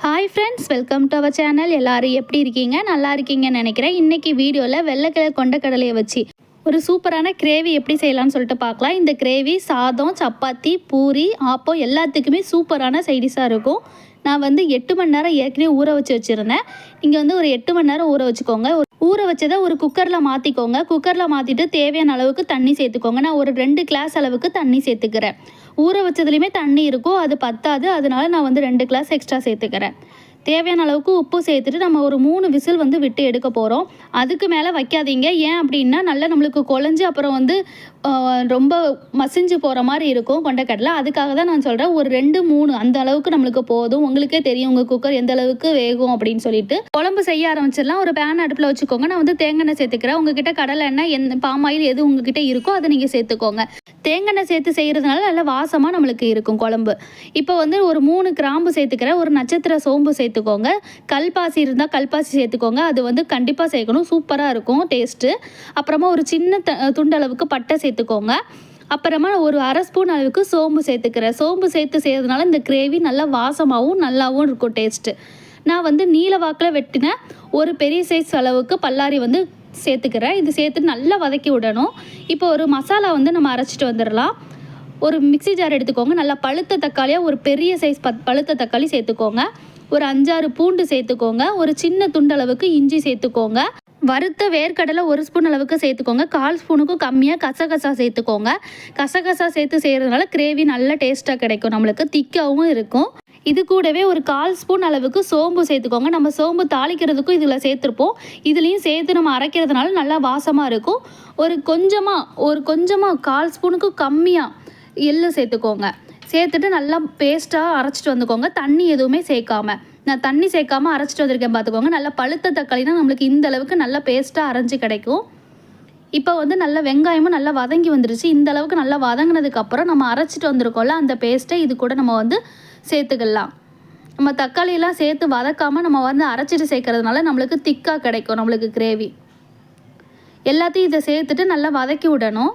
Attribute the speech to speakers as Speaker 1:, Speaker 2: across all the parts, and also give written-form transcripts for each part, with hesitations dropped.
Speaker 1: Hi friends, welcome to our channel. எல்லோரும் எப்படி இருக்கீங்க? நல்லா இருக்கீங்கன்னு நினைக்கிறேன். இன்றைக்கி வீடியோவில் வெள்ளை கலர் கொண்டக்கடலையை வச்சு ஒரு சூப்பரான கிரேவி எப்படி செய்யலாம்னு சொல்லிட்டு பார்க்கலாம். இந்த கிரேவி சாதம், சப்பாத்தி, பூரி, ஆப்பம் எல்லாத்துக்குமே சூப்பரான சைடிஷாக இருக்கும். நான் 8 மணி நேரம் ஏற்கனவே ஊற வச்சுருந்தேன். நீங்கள் ஒரு 8 மணி நேரம் ஊற வச்சுக்கோங்க. ஊற வச்சதை ஒரு குக்கரில் மாற்றிக்கோங்க. குக்கரில் மாற்றிட்டு தேவையான அளவுக்கு தண்ணி சேர்த்துக்கோங்க. நான் ஒரு 2 கிளாஸ் அளவுக்கு தண்ணி சேர்த்துக்கிறேன். ஊற வச்சதுலேயுமே தண்ணி இருக்கும், அது பத்தாது. அதனால நான் 2 கிளாஸ் எக்ஸ்ட்ரா சேர்த்துக்கிறேன். தேவையான அளவுக்கு உப்பு சேர்த்துட்டு நம்ம ஒரு 3 விசில் விட்டு எடுக்க போகிறோம். அதுக்கு மேலே வைக்காதீங்க. ஏன் அப்படின்னா நல்லா நம்மளுக்கு குழஞ்சி அப்புறம் ரொம்ப மசிஞ்சு போகிற மாதிரி இருக்கும் கொண்டக்கடலை. அதுக்காக தான் நான் சொல்கிறேன். ஒரு 2-3 அந்த அளவுக்கு நம்மளுக்கு போதும். உங்களுக்கே தெரியும் உங்கள் குக்கர் எந்த அளவுக்கு வேகும் அப்படின்னு சொல்லிட்டு. குழம்பு செய்ய ஆரம்பிச்சிடலாம். ஒரு பேன் அடுப்பில் வச்சுக்கோங்க. நான் தேங்காய் எண்ணெய் சேர்த்துக்கிறேன். உங்ககிட்ட கடலை எண்ணெய் பாமாயில் எது உங்ககிட்ட இருக்கோ அதை நீங்கள் சேர்த்துக்கோங்க. தேங்காய் எண்ணெய் சேர்த்து செய்கிறதுனால நல்லா வாசமாக நம்மளுக்கு இருக்கும் குழம்பு. இப்போ ஒரு 3 கிராம்பு சேர்த்துக்கிறேன். ஒரு நட்சத்திர சோம்பு சேர்த்துக்கோங்க. கல்பாசி இருந்தால் கல்பாசி சேர்த்துக்கோங்க. அது கண்டிப்பாக சேர்க்கணும். சூப்பராக இருக்கும் டேஸ்ட்டு. அப்புறமா ஒரு சின்ன துண்டளவுக்கு பட்டை சேர்த்துக்கோங்க. அப்புறமா ஒரு 1/2 ஸ்பூன் அளவுக்கு சோம்பு சேர்த்துக்கிறேன். சோம்பு சேர்த்து செய்கிறதுனால இந்த கிரேவி நல்லா வாசமாகவும் நல்லாவும் இருக்கும் டேஸ்ட்டு. நான் நீல வாக்கில் வெட்டின ஒரு பெரிய சைஸ் அளவுக்கு பல்லாரி சேர்த்துக்கிறேன். இது சேர்த்து நல்லா வதக்கி விடணும். இப்போ ஒரு மசாலா நம்ம அரைச்சிட்டு வந்துடலாம். ஒரு மிக்ஸி ஜார் எடுத்துக்கோங்க. நல்லா பழுத்த தக்காளியாக ஒரு பெரிய சைஸ் பழுத்த தக்காளி சேர்த்துக்கோங்க. ஒரு 5-6 பூண்டு சேர்த்துக்கோங்க. ஒரு சின்ன துண்டளவுக்கு இஞ்சி சேர்த்துக்கோங்க. வறுத்த வேர்க்கடலை 1 ஸ்பூன் அளவுக்கு சேர்த்துக்கோங்க. 1/4 ஸ்பூனுக்கும் கம்மியாக கசகசா சேர்த்துக்கோங்க. கசகசா சேர்த்து செய்கிறதுனால கிரேவி நல்ல டேஸ்ட்டாக கிடைக்கும், நம்மளுக்கு திக்காகவும் இருக்கும். இது கூடவே ஒரு 1/4 ஸ்பூன் அளவுக்கு சோம்பு சேர்த்துக்கோங்க. நம்ம சோம்பு தாளிக்கிறதுக்கும் இதில் சேர்த்துருப்போம். இதுலேயும் சேர்த்து நம்ம அரைக்கிறதுனால நல்லா வாசமாக இருக்கும். ஒரு கொஞ்சமாக 1/4 ஸ்பூனுக்கு கம்மியாக எள்ளு சேர்த்துக்கோங்க. சேர்த்துட்டு நல்லா பேஸ்ட்டாக அரைச்சிட்டு வந்துக்கோங்க. தண்ணி எதுவுமே சேர்க்காம. நான் தண்ணி சேர்க்காமல் அரைச்சிட்டு வந்திருக்கேன் பார்த்துக்கோங்க. நல்லா பழுத்த தக்காளினா நம்மளுக்கு இந்த அளவுக்கு நல்லா பேஸ்ட்டாக அரைஞ்சி கிடைக்கும். இப்போ நல்லா வெங்காயமும் நல்லா வதங்கி வந்துருச்சு. இந்த அளவுக்கு நல்லா வதங்கினதுக்கப்புறம் நம்ம அரைச்சிட்டு வந்திருக்கோம்ல அந்த பேஸ்ட்டை இது கூட நம்ம சேர்த்துக்கலாம். நம்ம தக்காளியெல்லாம் சேர்த்து வதக்காமல் நம்ம அரைச்சிட்டு சேர்க்கறதுனால நம்மளுக்கு திக்காக கிடைக்கும் நம்மளுக்கு கிரேவி. எல்லாத்தையும் இதை சேர்த்துட்டு நல்லா வதக்கி விடணும்.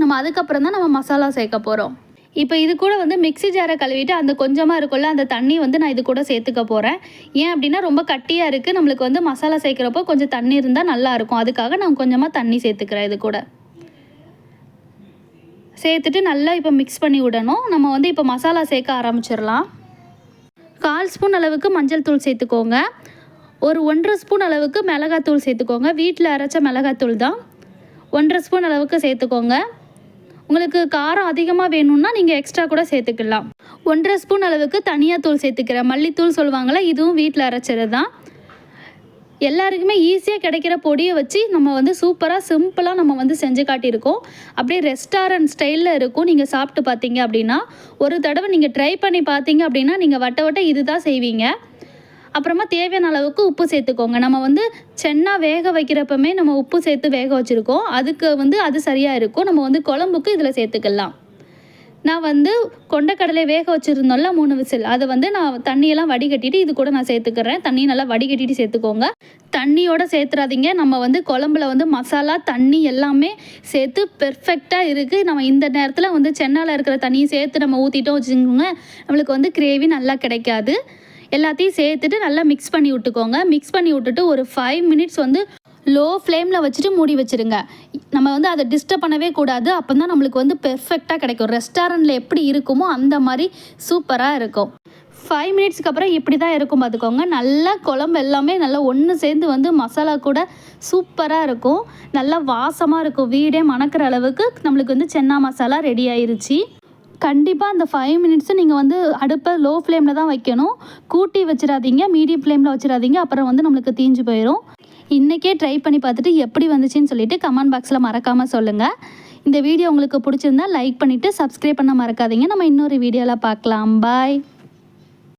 Speaker 1: நம்ம அதுக்கப்புறம் தான் நம்ம மசாலா சேர்க்க போகிறோம். இப்போ இது கூட மிக்ஸி ஜாரை கழுவிட்டு அந்த கொஞ்சமாக இருக்குல்ல அந்த தண்ணி நான் இது கூட சேர்த்துக்க போகிறேன். ஏன் அப்படின்னா ரொம்ப கட்டியாக இருக்குது. நம்மளுக்கு மசாலா சேர்க்குறப்போ கொஞ்சம் தண்ணி இருந்தால் நல்லாயிருக்கும். அதுக்காக நான் கொஞ்சமாக தண்ணி சேர்த்துக்கிறேன். இது கூட சேர்த்துட்டு நல்லா இப்போ மிக்ஸ் பண்ணி விடணும். நம்ம இப்போ மசாலா சேர்க்க ஆரம்பிச்சிடலாம். 1/4 ஸ்பூன் அளவுக்கு மஞ்சள் தூள் சேர்த்துக்கோங்க. ஒரு 1/2 ஸ்பூன் அளவுக்கு மிளகாத்தூள் சேர்த்துக்கோங்க. வீட்டில் அரைச்ச மிளகாத்தூள் தான். 1/2 ஸ்பூன் அளவுக்கு சேர்த்துக்கோங்க. உங்களுக்கு காரம் அதிகமாக வேணும்னா நீங்கள் எக்ஸ்ட்ரா கூட சேர்த்துக்கலாம். 1/2 ஸ்பூன் அளவுக்கு தனியாத்தூள் சேர்த்துக்கிறேன். மல்லித்தூள் சொல்லுவாங்களே, இதுவும் வீட்டில் அரைச்சது தான். எல்லாருக்குமே ஈஸியாக கிடைக்கிற பொடியை வச்சு நம்ம சூப்பராக சிம்பிளாக நம்ம செஞ்சு காட்டியிருக்கோம். அப்படியே ரெஸ்டாரண்ட் ஸ்டைலில் இருக்கும். நீங்கள் சாப்பிட்டு பார்த்தீங்க அப்படின்னா ஒரு தடவை நீங்கள் ட்ரை பண்ணி பார்த்தீங்க அப்படின்னா நீங்கள் வட்ட இது தான் செய்வீங்க. அப்புறமா தேவையான அளவுக்கு உப்பு சேர்த்துக்கோங்க. நம்ம சென்னா வேக வைக்கிறப்பமே நம்ம உப்பு சேர்த்து வேக வச்சுருக்கோம். அதுக்கு அது சரியாக இருக்கும். நம்ம குழம்புக்கு இதில் சேர்த்துக்கலாம். நான் கொண்டக்கடலை வேக வச்சுருந்தோம்ல 3 விசில், அதை நான் தண்ணியெல்லாம் வடிகட்டிட்டு இது கூட நான் சேர்த்துக்கிறேன். தண்ணி நல்லா வடிகட்டிட்டு சேர்த்துக்கோங்க. தண்ணியோடு சேர்த்துறாதீங்க. நம்ம குழம்புல மசாலா தண்ணி எல்லாமே சேர்த்து பெர்ஃபெக்டாக இருக்குது. நம்ம இந்த நேரத்தில் சென்னாவில் இருக்கிற தண்ணியை சேர்த்து நம்ம ஊற்றிட்டோம் வச்சுக்கோங்க, நம்மளுக்கு கிரேவி நல்லா கிடைக்காது. எல்லாத்தையும் சேர்த்துட்டு நல்லா மிக்ஸ் பண்ணி விட்டுக்கோங்க. மிக்ஸ் பண்ணி விட்டுட்டு ஒரு 5 மினிட்ஸ் லோ ஃப்ளேமில் வச்சுட்டு மூடி வச்சுருங்க. நம்ம அதை டிஸ்டர்ப் பண்ணவே கூடாது. அப்போ தான் நம்மளுக்கு பெர்ஃபெக்டாக கிடைக்கும். ரெஸ்டாரண்ட்டில் எப்படி இருக்குமோ அந்த மாதிரி சூப்பராக இருக்கும். 5 மினிட்ஸ்க்கு அப்புறம் இப்படி தான் இருக்கும் பார்த்துக்கோங்க. நல்லா குழம்பு எல்லாமே நல்லா ஒன்று சேர்ந்து மசாலா கூட சூப்பராக இருக்கும். நல்லா வாசமாக இருக்கும். வீடே மணக்கிற அளவுக்கு நம்மளுக்கு சென்னா மசாலா ரெடி ஆயிருச்சு. கண்டிப்பாக அந்த 5 மினிட்ஸு நீங்கள் அடுப்பை லோ ஃப்ளேமில் தான் வைக்கணும். கூட்டி வச்சிடாதீங்க, மீடியம் ஃப்ளேமில் வச்சிடாதீங்க. அப்புறம் நம்மளுக்கு தீஞ்சு போயிடும். இன்றைக்கே ட்ரை பண்ணி பார்த்துட்டு எப்படி வந்துச்சுன்னு சொல்லிட்டு கமெண்ட் பாக்ஸில் மறக்காமல் சொல்லுங்கள். இந்த வீடியோ உங்களுக்கு பிடிச்சிருந்தா லைக் பண்ணிவிட்டு சப்ஸ்கிரைப் பண்ண மறக்காதீங்க. நம்ம இன்னொரு வீடியோவில் பார்க்கலாம். பாய்.